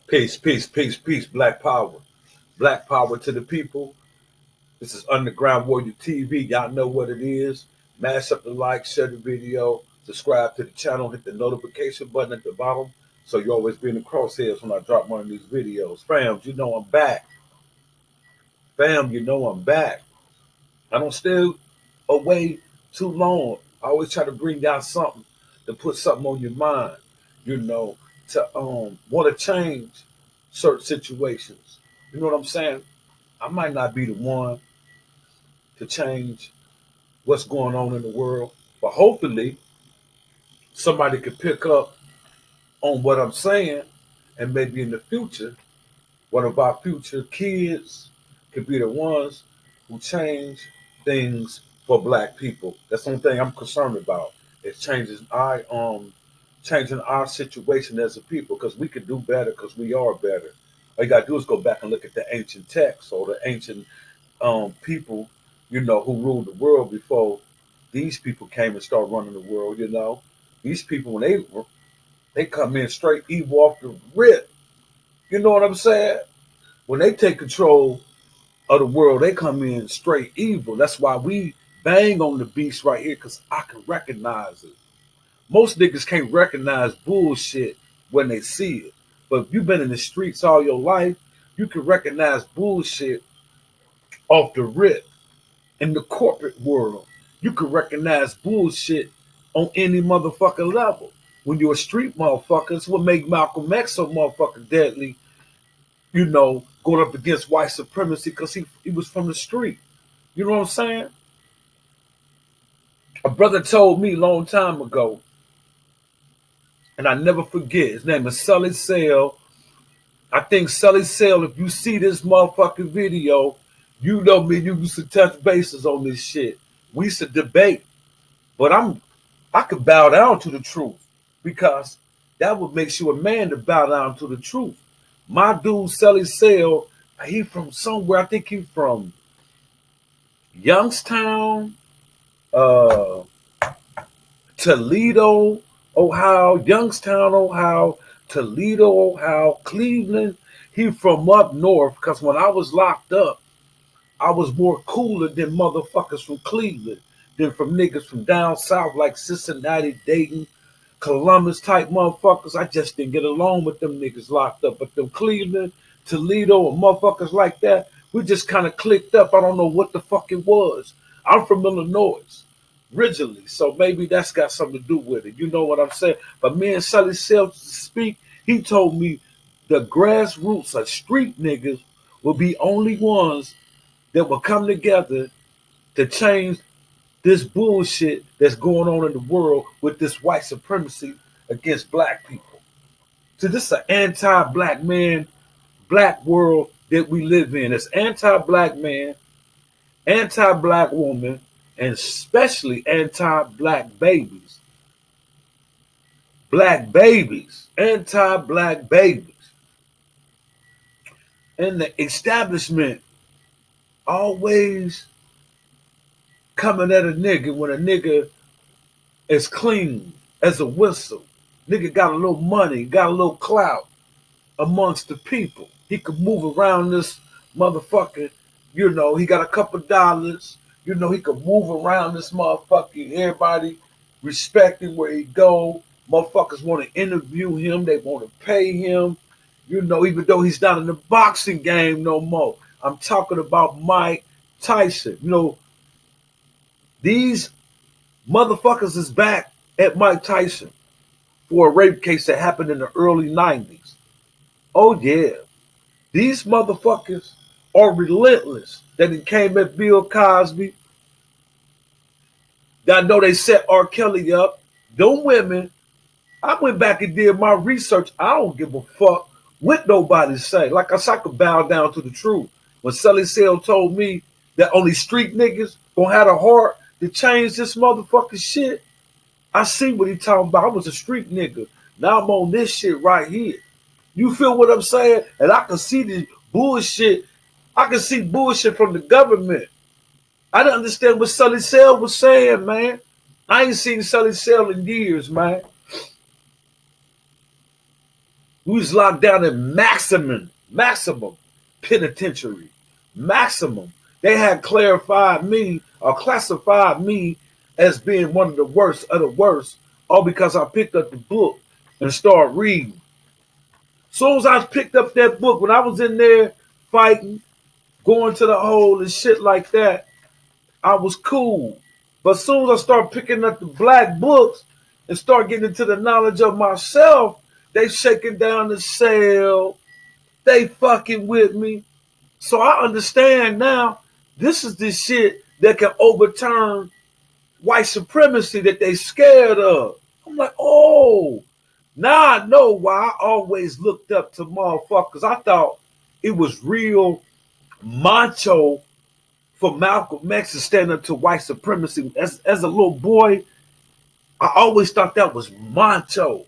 Peace, peace, peace, peace. Black power. Black power to the people. This is Underground Warrior TV. Y'all know what it is. Mash up the like, share the video, subscribe to the channel, hit the notification button at the bottom so you always be in the crosshairs when I drop one of these videos. Fam, you know I'm back. Fam, you know I'm back. I don't stay away too long. I always try to bring down something to put something on your mind, you know, to want to change certain situations. You know what I'm saying? I might not be the one to change what's going on in the world, but hopefully somebody could pick up on what I'm saying, and maybe in the future, one of our future kids could be the ones who change things for black people. That's the only thing I'm concerned about. Is changing our situation as a people, because we could do better, because we are better. All you gotta do is go back and look at the ancient texts or the ancient people, who ruled the world before these people came and started running the world. These people, when they come in straight evil off the rip. You know what I'm saying? When they take control of the world, they come in straight evil. That's why we bang on the beast right here, because I can recognize it. Most niggas can't recognize bullshit when they see it. But if you've been in the streets all your life, you can recognize bullshit off the rip. In the corporate world, you can recognize bullshit on any motherfucking level. When you're a street motherfucker, it's what make Malcolm X so motherfucking deadly, going up against white supremacy, because he was from the street. You know what I'm saying? A brother told me a long time ago, and I never forget, his name is Sully Sale. I think Sully Sale, if you see this motherfucking video, you know me, you used to touch bases on this shit. We used to debate. But I could bow down to the truth, because that would make you a man to bow down to the truth. My dude, Sully Sale, he from somewhere. I think he from Youngstown, uh, Toledo, Ohio, Youngstown, Ohio, Toledo, Ohio, Cleveland. He from up north, because when I was locked up, I was more cooler than motherfuckers from Cleveland than from niggas from down south like Cincinnati, Dayton, Columbus type motherfuckers. I just didn't get along with them niggas locked up. But them Cleveland, Toledo, and motherfuckers like that, we just kind of clicked up. I don't know what the fuck it was. I'm from Illinois originally, so maybe that's got something to do with it. You know what I'm saying? But me and Sully Self speak, he told me the grassroots of street niggas will be only ones that will come together to change this bullshit that's going on in the world with this white supremacy against black people. So this is an anti-black man, black world that we live in. It's anti-black man, anti-black woman, and especially anti-black babies. Black babies, anti-black babies. And the establishment always coming at a nigga when a nigga is clean as a whistle. Nigga got a little money, got a little clout amongst the people. He could move around this motherfucker. He got a couple dollars. He could move around this motherfucker. Everybody respect him where he go. Motherfuckers want to interview him. They want to pay him. Even though he's not in the boxing game no more. I'm talking about Mike Tyson. These motherfuckers is back at Mike Tyson for a rape case that happened in the early 90s. Oh, yeah. These motherfuckers are relentless. That it came at Bill Cosby. I know they set R. Kelly up. Them women, I went back and did my research. I don't give a fuck what nobody say. Like I said, I could bow down to the truth. When Sully Sale told me that only street niggas gonna have a heart to change this motherfucking shit, I see what he talking about. I was a street nigga. Now I'm on this shit right here. You feel what I'm saying? And I can see the bullshit. I can see bullshit from the government. I didn't understand what Sully Sale was saying, man. I ain't seen Sully Sale in years, man. We was locked down in maximum penitentiary. Maximum. They had clarified me or classified me as being one of the worst of the worst, all because I picked up the book and started reading. As soon as I picked up that book, when I was in there fighting, going to the hole and shit like that, I was cool. But as soon as I start picking up the black books and start getting into the knowledge of myself, they shaking down the cell. They fucking with me. So I understand now this is the shit that can overturn white supremacy that they scared of. I'm like, oh, now I know why I always looked up to motherfuckers. I thought it was real macho for Malcolm X to stand up to white supremacy. As a little boy, I always thought that was macho.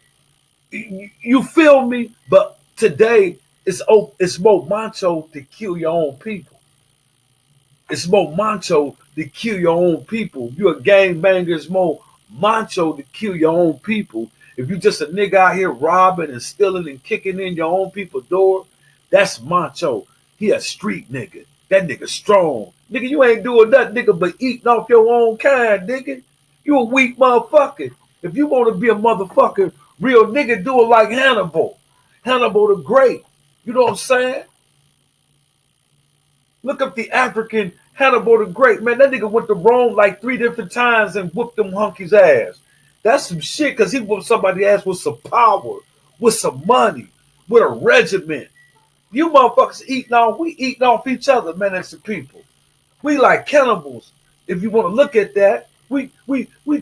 You feel me? But today, it's more macho to kill your own people. It's more macho to kill your own people. If you're a gangbanger, it's more macho to kill your own people. If you just a nigga out here robbing and stealing and kicking in your own people's door, that's macho. He a street nigga. That nigga strong. Nigga, you ain't doing nothing, nigga, but eating off your own kind, nigga. You a weak motherfucker. If you want to be a motherfucker, real nigga, do it like Hannibal. Hannibal the Great. You know what I'm saying? Look up the African Hannibal the Great. Man, that nigga went to Rome like 3 different times and whooped them hunkies' ass. That's some shit because he whooped somebody's ass with some power, with some money, with a regiment. You motherfuckers we eating off each other, man, as the people. We like cannibals. If you want to look at that, we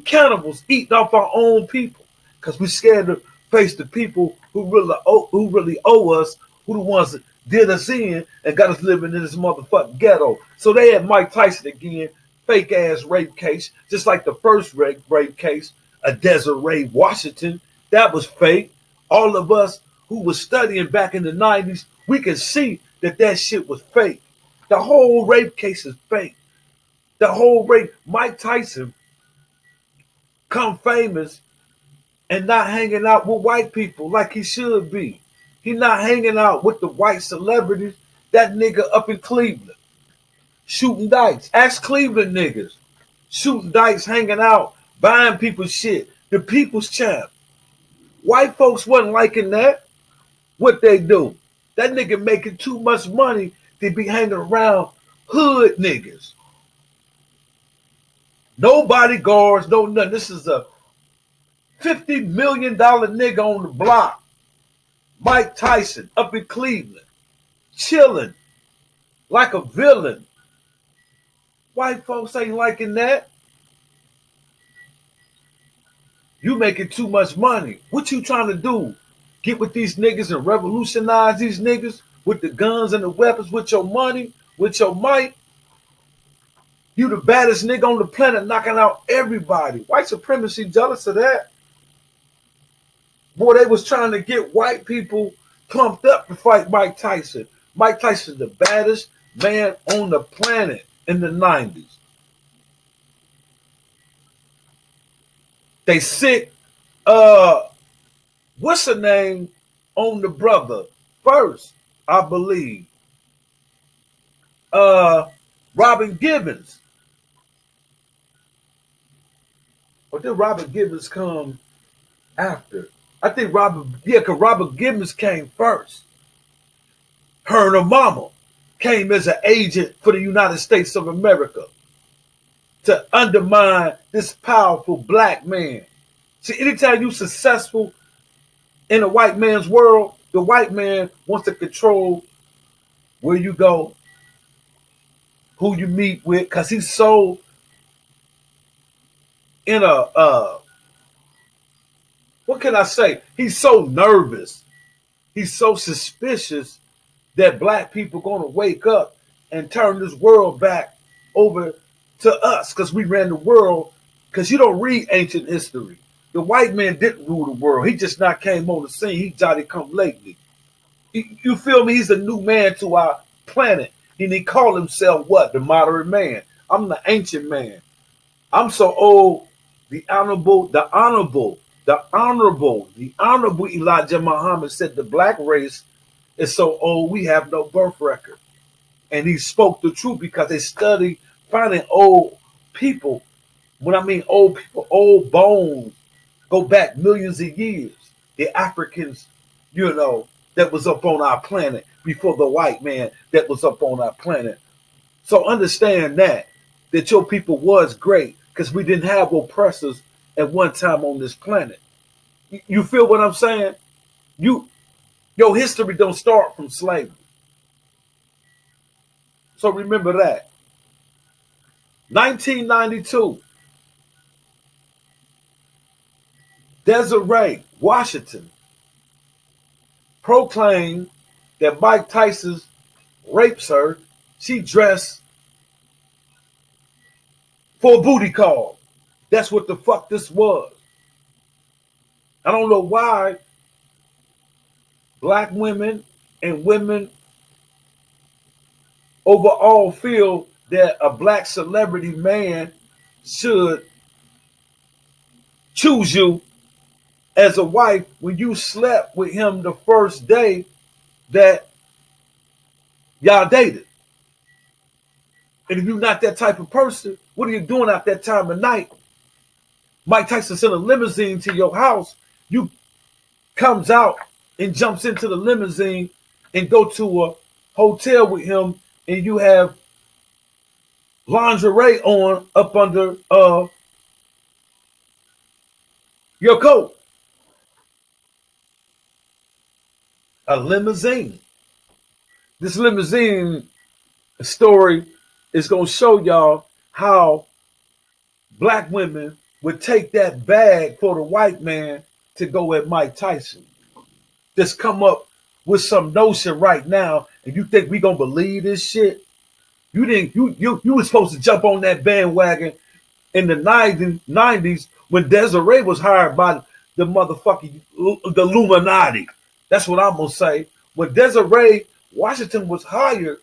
cannibals eating off our own people because we scared to face the people who really owe us, who the ones that did us in and got us living in this motherfucking ghetto. So they had Mike Tyson again, fake ass rape case, just like the first rape case, a Desiree Washington. That was fake. All of us who was studying back in the 90s, we can see that shit was fake. The whole rape case is fake. The whole rape. Mike Tyson come famous and not hanging out with white people like he should be. He not hanging out with the white celebrities. That nigga up in Cleveland shooting dice. Ask Cleveland niggas. Shooting dice, hanging out, buying people's shit. The people's champ. White folks wasn't liking that. What they do? That nigga making too much money to be hanging around hood niggas. No bodyguards, no nothing. This is a $50 million nigga on the block. Mike Tyson up in Cleveland. Chilling like a villain. White folks ain't liking that. You making too much money. What you trying to do? Get with these niggas and revolutionize these niggas with the guns and the weapons, with your money, with your might? You the baddest nigga on the planet, knocking out everybody. White supremacy jealous of that. Boy, they was trying to get white people pumped up to fight Mike Tyson. Mike Tyson's the baddest man on the planet in the 90s. They sick, what's her name on the brother first, I believe. Robin Gibbons. Or did Robin Gibbons come after? I think because Robert Gibbons came first. Her and her mama came as an agent for the United States of America to undermine this powerful black man. See, anytime you're successful in a white man's world, the white man wants to control where you go, who you meet with, because he's so in a what can I say? He's so nervous. He's so suspicious that black people going to wake up and turn this world back over to us because we ran the world. Because you don't read ancient history. The white man didn't rule the world. He just not came on the scene. He Johnny come lately. You feel me? He's a new man to our planet. And he called himself what? The modern man. I'm the ancient man. I'm so old. The honorable The honorable Elijah Muhammad said the black race is so old we have no birth record. And he spoke the truth because they study finding old people. When I mean old people, old bones go back millions of years. The Africans, that was up on our planet before the white man that was up on our planet. So understand that your people was great because we didn't have oppressors at one time on this planet. You feel what I'm saying? You Your history don't start from slavery. So remember that. 1992, Desiree Washington proclaimed that Mike Tyson rapes her. She dressed for a booty call. That's what the fuck this was. I don't know why black women and women overall feel that a black celebrity man should choose you as a wife when you slept with him the first day that y'all dated. And if you're not that type of person, what are you doing at that time of night? Mike Tyson sent a limousine to your house. You comes out and jumps into the limousine and go to a hotel with him, and you have lingerie on up under your coat. A limousine. This limousine story is going to show y'all how black women would take that bag for the white man to go at Mike Tyson. Just come up with some notion right now, and you think we gonna believe this shit? You didn't. You were supposed to jump on that bandwagon in the 90s when Desiree was hired by the motherfucking the Illuminati. That's what I'm gonna say. When Desiree Washington was hired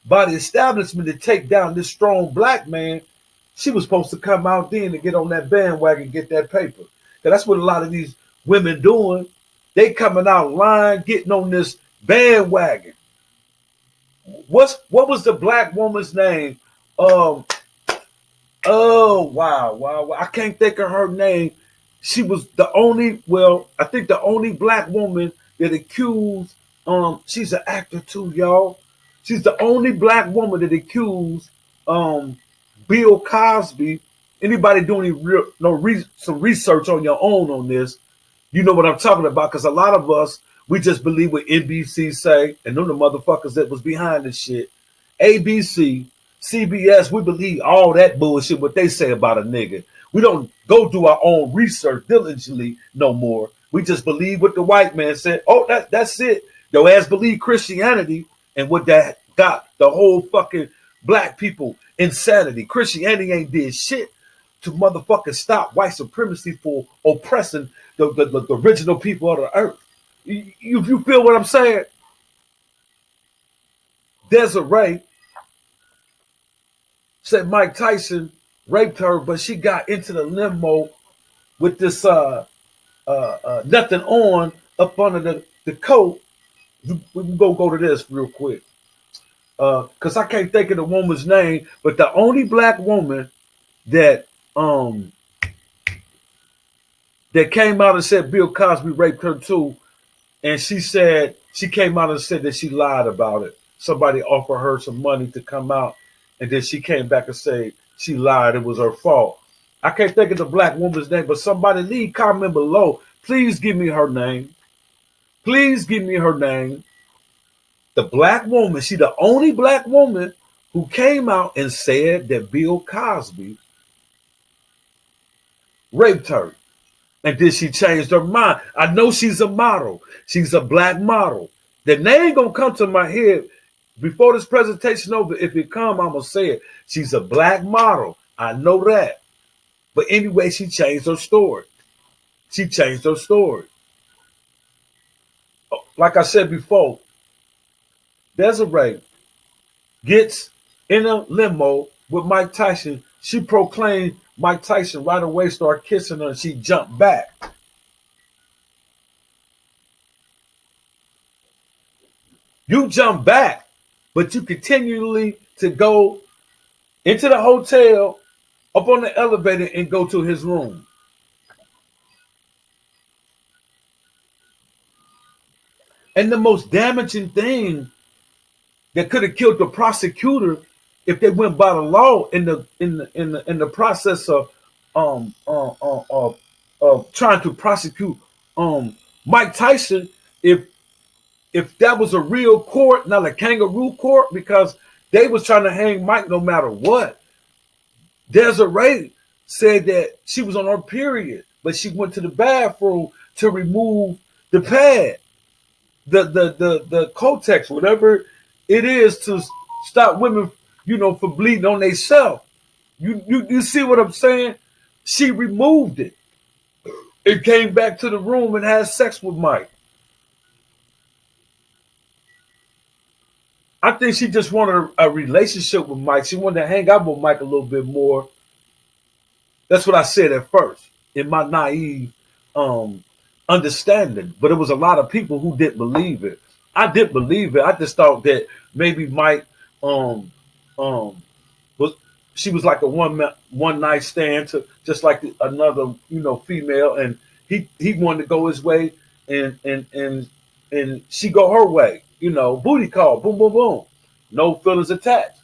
by the establishment to take down this strong black man, she was supposed to come out then to get on that bandwagon and get that paper. That's what a lot of these women doing. They coming out lying, getting on this bandwagon. What was the black woman's name? Oh wow. I can't think of her name. She was I think the only black woman that accused, she's an actor too, y'all. She's the only black woman that accused Bill Cosby. Anybody doing some research on your own on this, you know what I'm talking about, because a lot of us, we just believe what NBC say, and them the motherfuckers that was behind this shit. ABC, CBS, we believe all that bullshit, what they say about a nigga. We don't go do our own research diligently no more. We just believe what the white man said. Oh, that's it. Your ass believe Christianity and what that got the whole fucking black people insanity. Christianity ain't did shit to motherfucking stop white supremacy for oppressing the original people of the earth. You feel what I'm saying? Desiree said Mike Tyson raped her, but she got into the limo with this nothing on up under the coat. We can go to this real quick. Because I can't think of the woman's name, but the only black woman that that came out and said Bill Cosby raped her too, and she came out and said that she lied about it. Somebody offered her some money to come out, and then she came back and said she lied. It was her fault. I can't think of the black woman's name, but somebody leave comment below. Please give me her name. Please give me her name. The black woman, she the only black woman who came out and said that Bill Cosby raped her. And then she changed her mind. I know she's a model. She's a black model. The name gonna come to my head before this presentation over. If it come, I'm gonna say it. She's a black model. I know that. But anyway, she changed her story. She changed her story. Like I said before, Desiree gets in a limo with Mike Tyson. She proclaimed Mike Tyson right away, started kissing her, and she jumped back. You jump back, but you continually to go into the hotel, up on the elevator, and go to his room. And the most damaging thing that could have killed the prosecutor if they went by the law in the process um uh, uh, of trying to prosecute Mike Tyson, if that was a real court, not a kangaroo court, because they was trying to hang Mike no matter what. Desiree said that she was on her period, but she went to the bathroom to remove the pad, the Kotex, whatever it is, to stop women, from bleeding on themselves. You see what I'm saying? She removed it and came back to the room and had sex with Mike. I think she just wanted a relationship with Mike. She wanted to hang out with Mike a little bit more. That's what I said at first in my naive um, understanding. But it was a lot of people who didn't believe it. I didn't believe it. I just thought that maybe Mike um, um, was she was like a one night stand to just like another female, and he wanted to go his way, and she go her way. Booty call, boom boom boom, no feelings attached.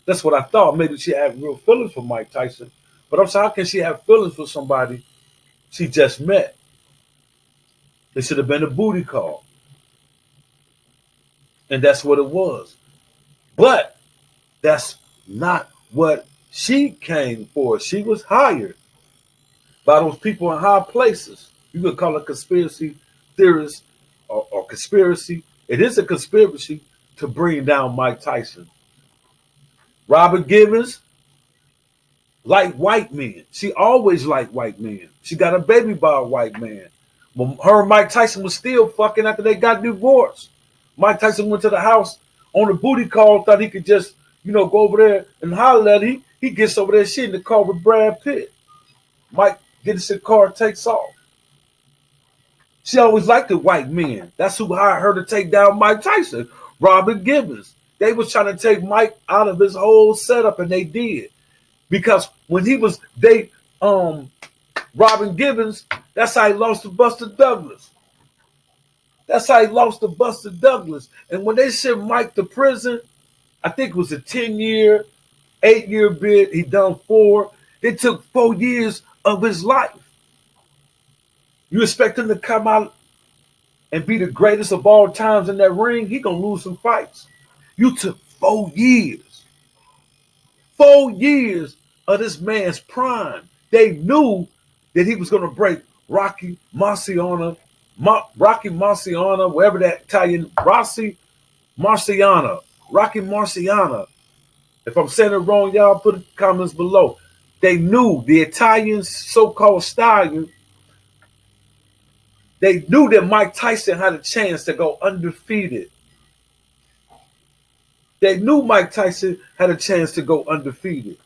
That's what I thought. Maybe she had real feelings for Mike Tyson. But I'm saying, how can she have feelings for somebody she just met? It should have been a booty call. And that's what it was. But that's not what she came for. She was hired by those people in high places. You could call it conspiracy theorists or conspiracy. It is a conspiracy to bring down Mike Tyson. Robert Givens, like white men. She always liked white men. She got a baby by a white man. When her and Mike Tyson was still fucking after they got divorced. Mike Tyson went to the house on a booty call, thought he could just, go over there and holler at her. He gets over there, shit in the car with Brad Pitt. Mike gets in the car, takes off. She always liked the white men. That's who hired her to take down Mike Tyson. Robert Givens. They was trying to take Mike out of his whole setup, and they did. Because when Robin Givens, that's how he lost to Buster Douglas. That's how he lost to Buster Douglas. And when they sent Mike to prison, I think it was a 10-year, 8-year bid. He done 4. They took 4 years of his life. You expect him to come out and be the greatest of all times in that ring? He gonna lose some fights. You took 4 years. 4 years of this man's prime. They knew that he was going to break Rocky Marciano, wherever that Italian, Rocky Marciano. If I'm saying it wrong, y'all put it in the comments below. They knew the Italian so-called stallion. They knew that Mike Tyson had a chance to go undefeated. They knew Mike Tyson had a chance to go undefeated.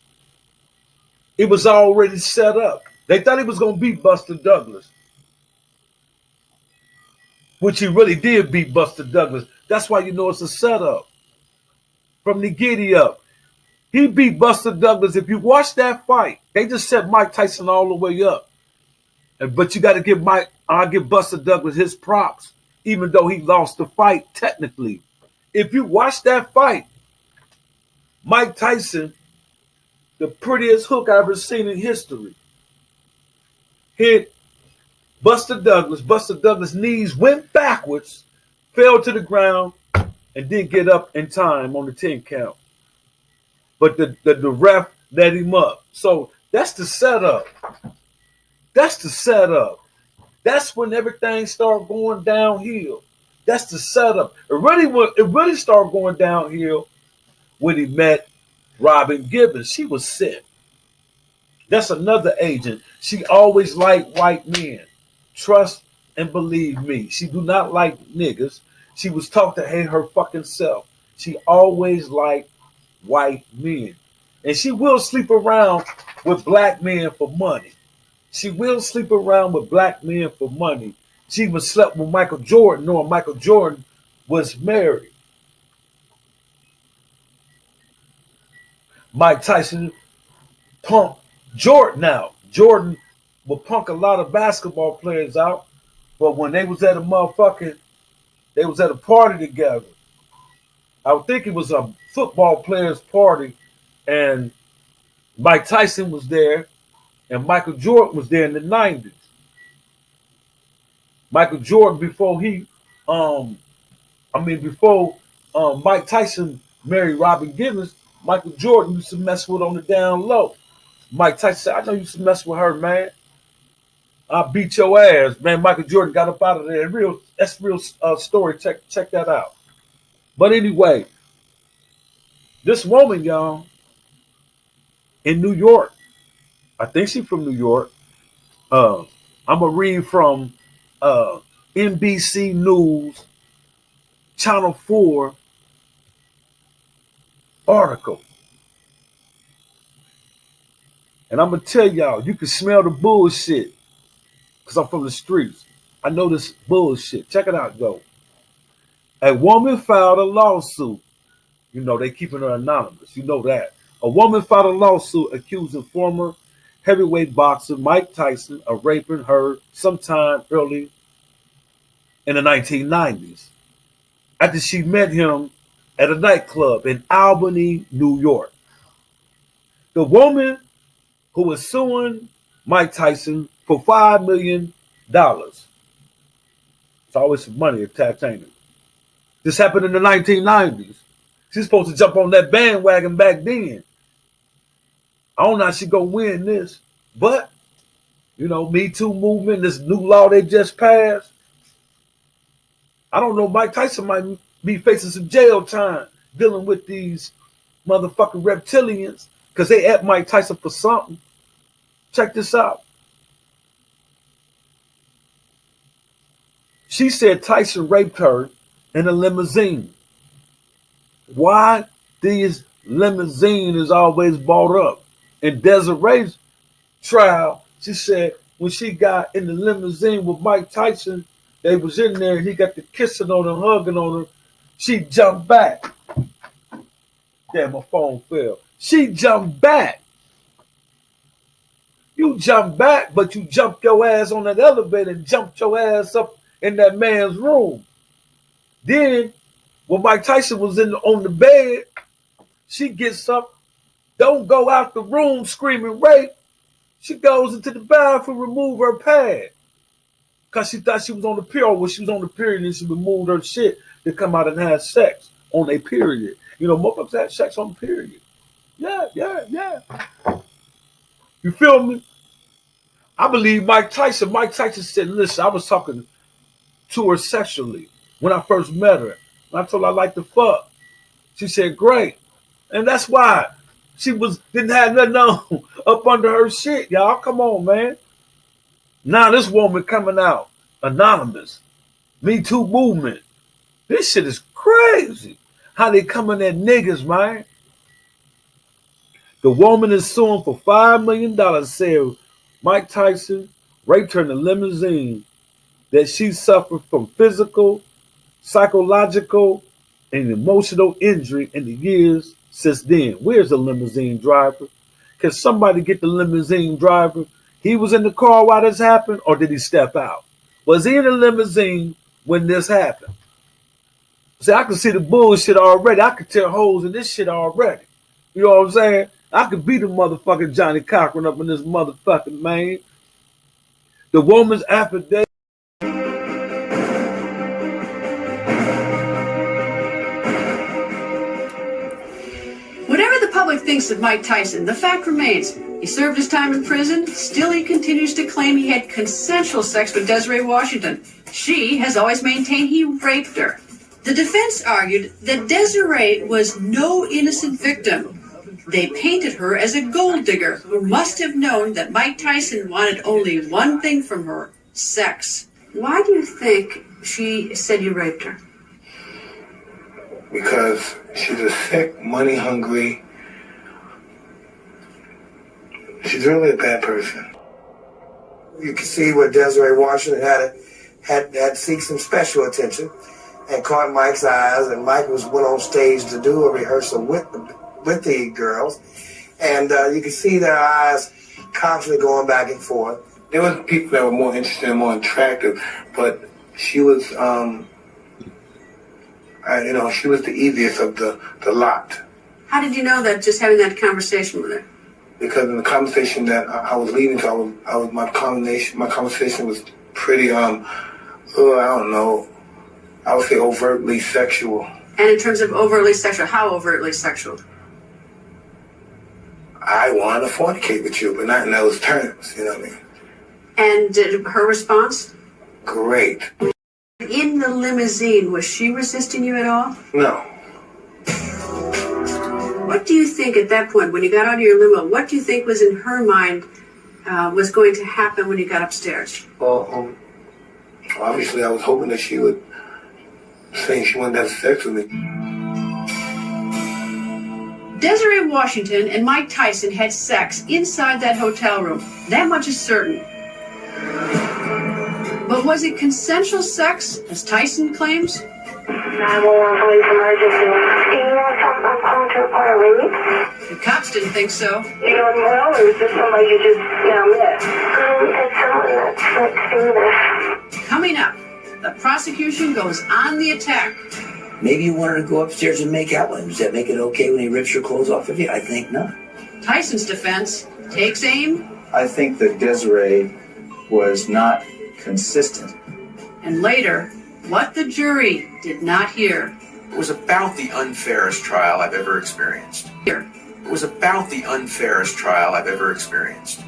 It was already set up. They thought he was going to beat Buster Douglas, which he really did beat Buster Douglas. That's why you know it's a setup. From the giddy up. He beat Buster Douglas. If you watch that fight, they just set Mike Tyson all the way up. But you got to give Buster Douglas his props, even though he lost the fight technically. If you watch that fight, Mike Tyson, the prettiest hook I've ever seen in history, hit Buster Douglas. Buster Douglas' knees went backwards, fell to the ground, and didn't get up in time on the 10 count. But the ref let him up. So that's the setup. That's the setup. That's when everything started going downhill. That's the setup. It really started going downhill when he met Robin Givens. She was sick. That's another agent. She always liked white men. Trust and believe me. She do not like niggas. She was taught to hate her fucking self. She always liked white men. And she will sleep around with black men for money. She will sleep around with black men for money. She even slept with Michael Jordan, knowing Michael Jordan was married. Mike Tyson punked Jordan out. Jordan would punk a lot of basketball players out, but when they was at they was at a party together. I would think it was a football players' party, and Mike Tyson was there, and Michael Jordan was there in the '90s. Michael Jordan before Mike Tyson married Robin Givens, Michael Jordan used to mess with on the down low. Mike Tyson said, "I know you used to mess with her, man. I'll beat your ass, man." Michael Jordan got up out of there. That's real story. Check that out. But anyway, this woman, y'all, in New York, I think she's from New York. Uh, I'm gonna read from NBC News Channel 4 article. And I'm going to tell y'all, you can smell the bullshit because I'm from the streets. I know this bullshit. Check it out, though. A woman filed a lawsuit. You know, they keeping her anonymous. You know that. A woman filed a lawsuit accusing former heavyweight boxer Mike Tyson of raping her sometime early in the 1990s after she met him at a nightclub in Albany, New York. The woman who was suing Mike Tyson for $5 million. It's always some money at Titanium. This happened in the 1990s. She's supposed to jump on that bandwagon back then. I don't know how she gonna win this, but you know, Me Too movement, this new law they just passed. I don't know. Mike Tyson might be facing some jail time dealing with these motherfucking reptilians because they at Mike Tyson for something. Check this out. She said Tyson raped her in a limousine. Why these limousine is always bought up? In Desiree's trial, she said when she got in the limousine with Mike Tyson, they was in there and he got the kissing on her, hugging on her. She jumped back. Damn, my phone fell. She jumped back. You jumped back, but you jumped your ass on that elevator and jumped your ass up in that man's room. Then, when Mike Tyson was on the bed, she gets up, don't go out the room screaming rape. She goes into the bathroom, remove her pad. Because she thought she was on the period. When she was on the period, and she removed her shit to come out and have sex on a period. You know, motherfuckers have sex on the period. Yeah. You feel me? I believe Mike Tyson said, listen, I was talking to her sexually when I first met her. And I told her I like to fuck. She said, great. And that's why she didn't have nothing on up under her shit, y'all. Come on, man. Now this woman coming out, anonymous. Me Too movement. This shit is crazy. How they coming at niggas, man. The woman is suing for $5 million, said Mike Tyson raped her in a limousine, that she suffered from physical, psychological, and emotional injury in the years since then. Where's the limousine driver? Can somebody get the limousine driver? He was in the car while this happened, or did he step out? Was he in the limousine when this happened? See, I can see the bullshit already. I can tell holes in this shit already. You know what I'm saying? I could beat the motherfucking Johnny Cochran up in this motherfucking man. The woman's affidavit. Whatever the public thinks of Mike Tyson, the fact remains, he served his time in prison, still he continues to claim he had consensual sex with Desiree Washington. She has always maintained he raped her. The defense argued that Desiree was no innocent victim. They painted her as a gold digger who must have known that Mike Tyson wanted only one thing from her, sex. Why do you think she said you raped her? Because she's a sick, money-hungry. She's really a bad person. You can see where Desiree Washington had seek some special attention. and caught Mike's eyes, and Mike went on stage to do a rehearsal with the girls, and you could see their eyes constantly going back and forth. There was people that were more interesting and more attractive, but she was, she was the easiest of the lot. How did you know that just having that conversation with her? Because in the conversation that I was leading to, my conversation was pretty, I don't know, I would say overtly sexual. And in terms of overtly sexual, how overtly sexual? I want to fornicate with you, but not in those terms, you know what I mean? And did her response? Great. In the limousine, was she resisting you at all? No. What do you think at that point, when you got out of your limo, what do you think was in her mind was going to happen when you got upstairs? Well, obviously I was hoping that she would say she wanted to have sex with me. Desiree Washington and Mike Tyson had sex inside that hotel room. That much is certain. But was it consensual sex, as Tyson claims? 911 police emergency. Do you want something? I'm calling to report a rape? The cops didn't think so. You doing well, or is this somebody you just met? It's someone that's seen this. Coming up, the prosecution goes on the attack. Maybe you wanted to go upstairs and make out with him. Does that make it okay when he rips your clothes off of you? I think not. Tyson's defense takes aim. I think that Desiree was not consistent. And later, what the jury did not hear. It was about the unfairest trial I've ever experienced. Here. It was about the unfairest trial I've ever experienced.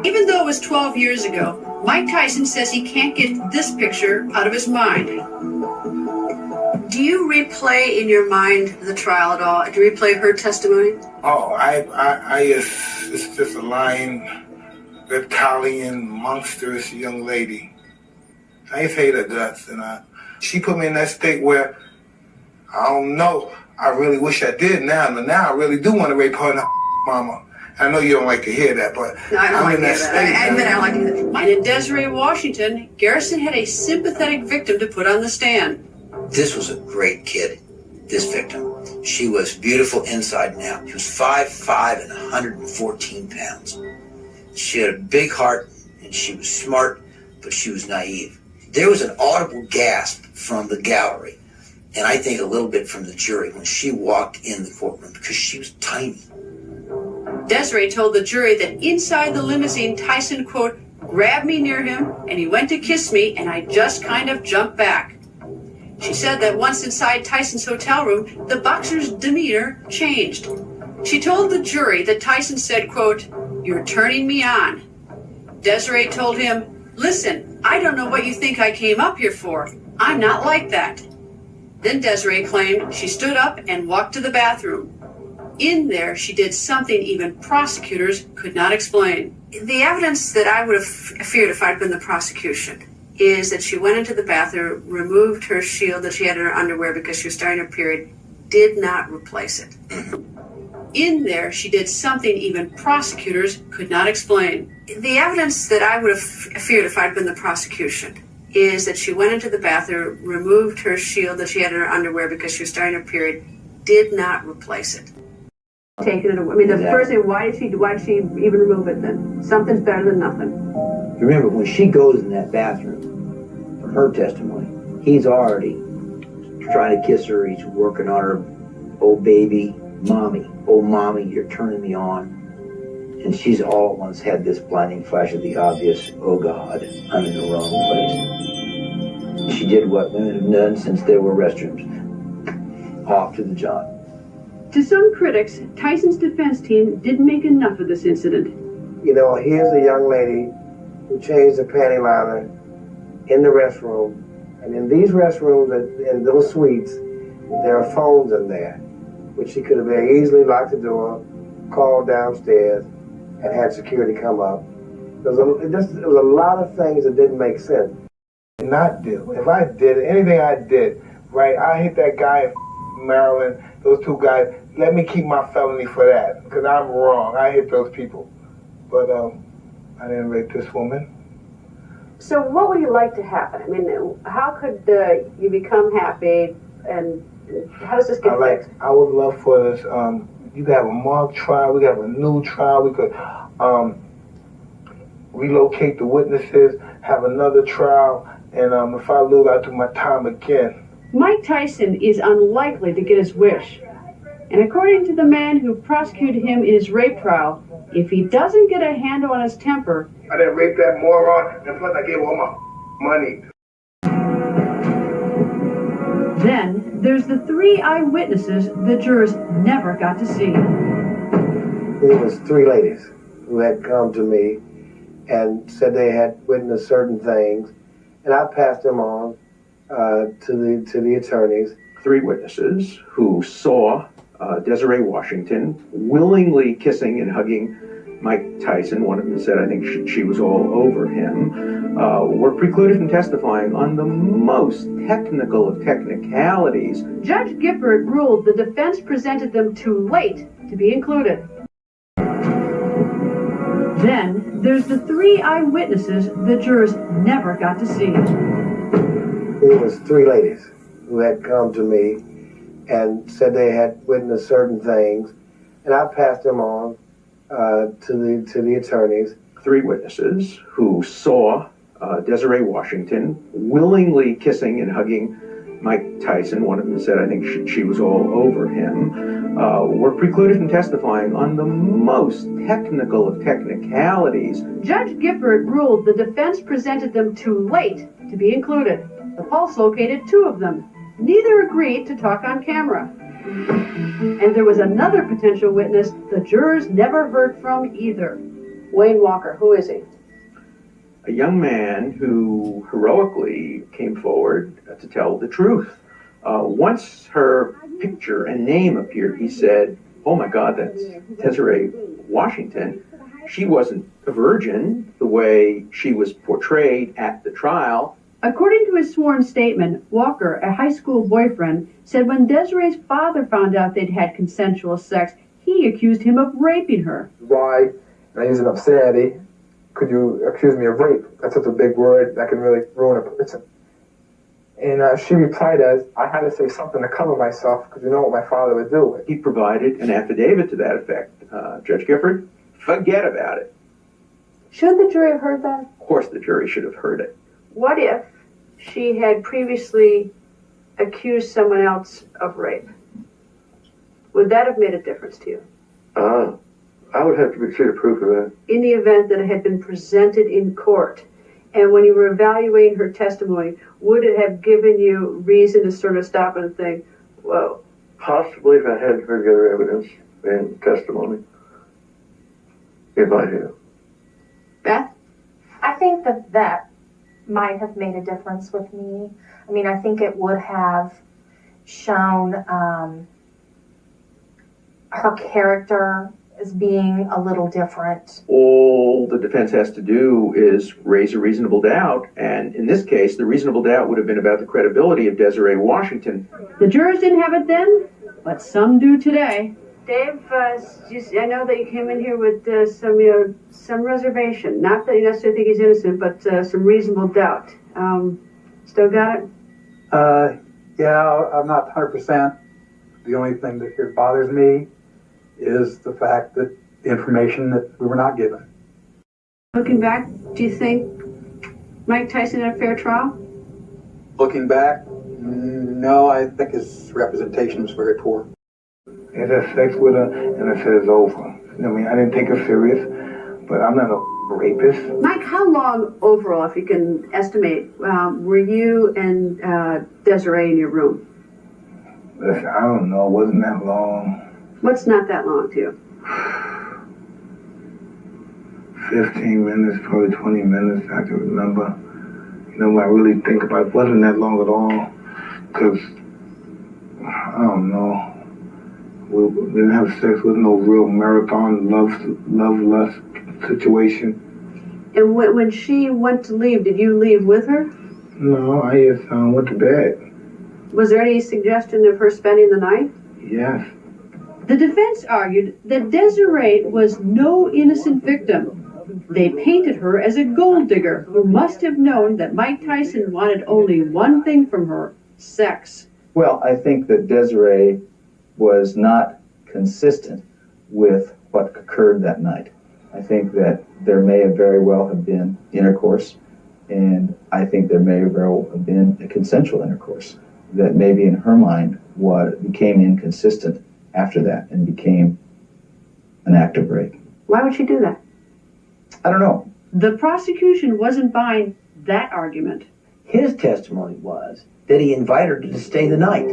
Even though it was 12 years ago, Mike Tyson says he can't get this picture out of his mind. Do you replay in your mind the trial at all? Do you replay her testimony? Oh, it's just a lying, reptilian, monstrous young lady. I just hate her guts, and she put me in that state where I don't know. I really wish I did now, but now I really do want to rape her and her mama. I know you don't like to hear that, but No, I don't I'm like in to that hear state. that. I admit I don't like to hear that. And in Desiree Washington, Garrison had a sympathetic victim to put on the stand. This was a great kid, this victim. She was beautiful inside and out. She was 5'5" and 114 pounds. She had a big heart, and she was smart, but she was naive. There was an audible gasp from the gallery, and I think a little bit from the jury when she walked in the courtroom, because she was tiny. Desiree told the jury that inside the limousine, Tyson, quote, grabbed me near him, and he went to kiss me, and I just kind of jumped back. She said that once inside Tyson's hotel room, the boxer's demeanor changed. She told the jury that Tyson said, quote, "You're turning me on." Desiree told him, "Listen, I don't know what you think I came up here for. I'm not like that." Then Desiree claimed she stood up and walked to the bathroom. In there, she did something even prosecutors could not explain. The evidence that I would have feared if I'd been the prosecution is that she went into the bathroom, removed her shield that she had in her underwear because she was starting her period, did not replace it. In there, she did something even prosecutors could not explain. The evidence that I would have feared if I'd been the prosecution is that she went into the bathroom, removed her shield that she had in her underwear because she was starting her period, did not replace it. Taking it away. I mean, the first thing, why did she even remove it then? Something's better than nothing. Remember, when she goes in that bathroom, for her testimony, he's already trying to kiss her. He's working on her. "Oh, baby, mommy. Oh, mommy, you're turning me on." And she's all at once had this blinding flash of the obvious, "Oh, God, I'm in the wrong place." She did what women have done since there were restrooms. Off to the john. To some critics, Tyson's defense team didn't make enough of this incident. You know, here's a young lady who changed the panty liner in the restroom, and in these restrooms, in those suites, there are phones in there, which she could have very easily locked the door, called downstairs, and had security come up. There was a lot of things that didn't make sense. Not do. If I did anything I did, right, I hit that guy in Maryland, those two guys. Let me keep my felony for that, because I'm wrong. I hit those people. But I didn't rape this woman. So what would you like to happen? I mean, how could you become happy, and how does this get fixed? I would love for this, you could have a mock trial, we could have a new trial, we could relocate the witnesses, have another trial, and if I lose, I do my time again. Mike Tyson is unlikely to get his wish. And according to the man who prosecuted him in his rape trial, if he doesn't get a handle on his temper... I didn't rape that moron, and plus I gave all my money. Then there's the 3 eyewitnesses the jurors never got to see. There was 3 ladies who had come to me and said they had witnessed certain things, and I passed them on to the attorneys. 3 witnesses who saw Desiree Washington willingly kissing and hugging Mike Tyson. One of them said, I think she was all over him, were precluded from testifying on the most technical of technicalities. Judge Gifford ruled the defense presented them too late to be included. Then there's the 3 eyewitnesses the jurors never got to see. There was 3 ladies who had come to me and said they had witnessed certain things, and I passed them on to the attorneys. 3 witnesses who saw Desiree Washington willingly kissing and hugging Mike Tyson. One of them said, I think she was all over him, were precluded from testifying on the most technical of technicalities. Judge Gifford ruled the defense presented them too late to be included. The Pulse located 2 of them. Neither agreed to talk on camera. And there was another potential witness the jurors never heard from either. Wayne Walker, who is he? A young man who heroically came forward to tell the truth. Once her picture and name appeared, he said, oh my God, that's Desiree Washington. She wasn't a virgin the way she was portrayed at the trial. According to his sworn statement, Walker, a high school boyfriend, said when Desiree's father found out they'd had consensual sex, he accused him of raping her. Why, and I use an obscenity, could you accuse me of rape? That's such a big word that can really ruin a person. And she replied as, I had to say something to cover myself because you know what my father would do. He provided an affidavit to that effect. Judge Gifford, forget about it. Should the jury have heard that? Of course the jury should have heard it. What if she had previously accused someone else of rape? Would that have made a difference to you? I would have to see the proof of that. In the event that it had been presented in court, and when you were evaluating her testimony, would it have given you reason to sort of stop and think, whoa? Possibly if I had heard other evidence and testimony. If I had. Beth? I think that might have made a difference with me. I mean, I think it would have shown her character as being a little different. All the defense has to do is raise a reasonable doubt, and in this case, the reasonable doubt would have been about the credibility of Desiree Washington. The jurors didn't have it then, but some do today. Dave, I know that you came in here with some reservation. Not that you necessarily think he's innocent, but some reasonable doubt. Still got it? Yeah, I'm not 100%. The only thing that here bothers me is the fact that the information that we were not given. Looking back, do you think Mike Tyson had a fair trial? Looking back, no, I think his representation was very poor. I had sex with her, and I said it's over. I mean, I didn't take her serious, but I'm not a rapist. Mike, how long overall, if you can estimate, were you and Desiree in your room? Listen, I don't know. It wasn't that long. What's not that long to you? 15 minutes, probably 20 minutes, I can remember. You know, when I really think about it, it wasn't that long at all. Because, I don't know. We didn't have sex with no real marathon love-lust situation. And when she went to leave, did you leave with her? No, I just went to bed. Was there any suggestion of her spending the night? Yes. The defense argued that Desiree was no innocent victim, They painted her as a gold digger who must have known that Mike Tyson wanted only one thing from her: sex. Well, I think that Desiree was not consistent with what occurred that night. I think that there may have very well have been intercourse, and I think there may very well have been a consensual intercourse that maybe in her mind became inconsistent after that and became an act of rape. Why would she do that? I don't know. The prosecution wasn't buying that argument. His testimony was that he invited her to stay the night.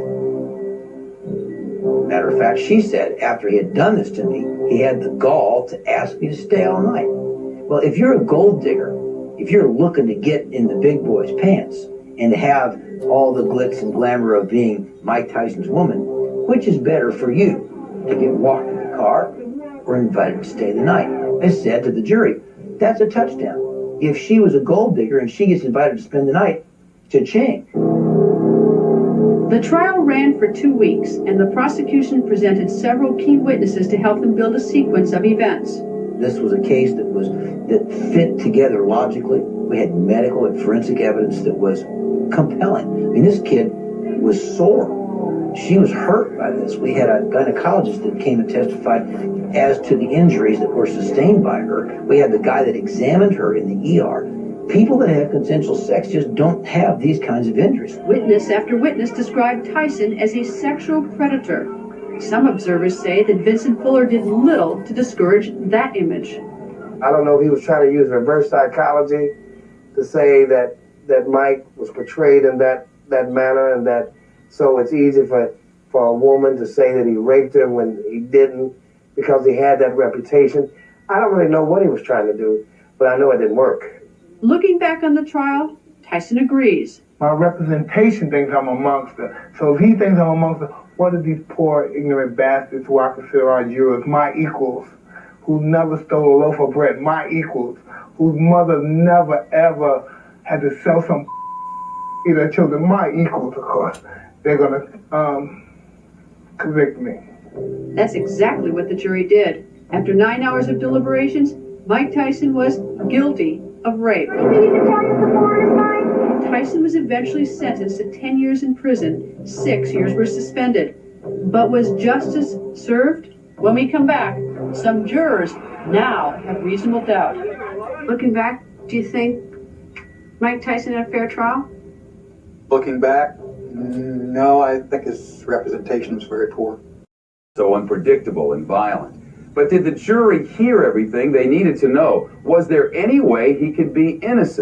Matter of fact, she said after he had done this to me, he had the gall to ask me to stay all night. Well, if you're a gold digger, if you're looking to get in the big boy's pants and have all the glitz and glamour of being Mike Tyson's woman, which is better for you, to get walked in the car or invited to stay the night? I said to the jury, that's a touchdown. If she was a gold digger and she gets invited to spend the night, cha-ching. The trial ran for 2 weeks, and the prosecution presented several key witnesses to help them build a sequence of events. This was a case that fit together logically. We had medical and forensic evidence that was compelling. I mean, this kid was sore. She was hurt by this. We had a gynecologist that came and testified as to the injuries that were sustained by her. We had the guy that examined her in the ER. People that have consensual sex just don't have these kinds of injuries. Witness after witness described Tyson as a sexual predator. Some observers say that Vincent Fuller did little to discourage that image. I don't know if he was trying to use reverse psychology to say that Mike was portrayed in that manner, and that so it's easy for a woman to say that he raped her when he didn't because he had that reputation. I don't really know what he was trying to do, but I know it didn't work. Looking back on the trial, Tyson agrees. My representation thinks I'm a monster. So if he thinks I'm a monster, what are these poor, ignorant bastards who I consider our jurors, my equals, who never stole a loaf of bread, my equals, whose mother never, ever had to sell some to their children, my equals, of course. They're going to convict me. That's exactly what the jury did. After 9 hours of deliberations, Mike Tyson was guilty of rape. Tyson was eventually sentenced to 10 years in prison. 6 years were suspended. But was justice served? When we come back, some jurors now have reasonable doubt. Looking back, do you think Mike Tyson had a fair trial? Looking back, no, I think his representation was very poor. So unpredictable and violent. But did the jury hear everything they needed to know? Was there any way he could be innocent?